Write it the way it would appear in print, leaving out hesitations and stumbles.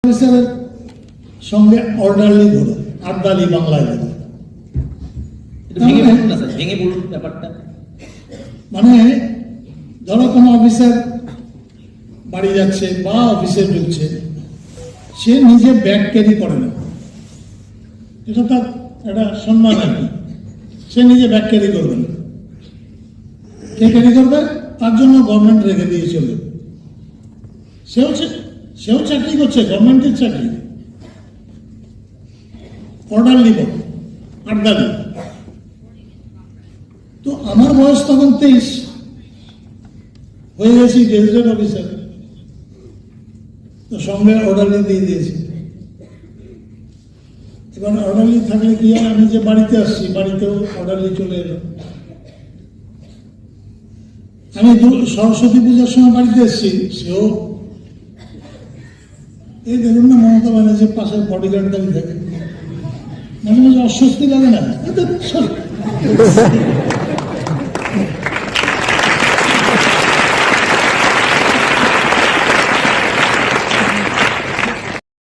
অফিসারের সঙ্গে অর্ডারলি ধরো, আবদালি বাংলায় ধরো। ভেঙে বলুন ব্যাপারটা। মানে ধরো কোনো অফিসার বাড়ি যাচ্ছে বা অফিসে ঢুকছে, সে নিজে ব্যাগ ক্যারি করে না, এটা তার একটা সম্মান আর কি। সে নিজে ব্যাগ ক্যারি করবে না, কে ক্যারি করবে? তার জন্য গভর্নমেন্ট রেখে দিয়ে চলবে। সেও চাকরি করছে, গভর্নমেন্টের চাকরি, অর্ডারলি বল, আড্ডালি। তো আমার বয়স তখন 23, হয়ে গেছি গেজেটেড অফিসার, তো সঙ্গে অর্ডারলি দিয়ে দিয়েছি। এবার অর্ডারলি থাকলে কি হয়, আমি যে বাড়িতে আসছি, বাড়িতেও অর্ডারলি চলে এলো। আমি সরস্বতী পূজার সময় বাড়িতে এসেছি, সেও এই দেখুন না মমতা ব্যানার্জির পাশে বডিগার্ড দাঁড়িয়ে থাকে, মাঝে মাঝে অস্বস্তি লাগে না?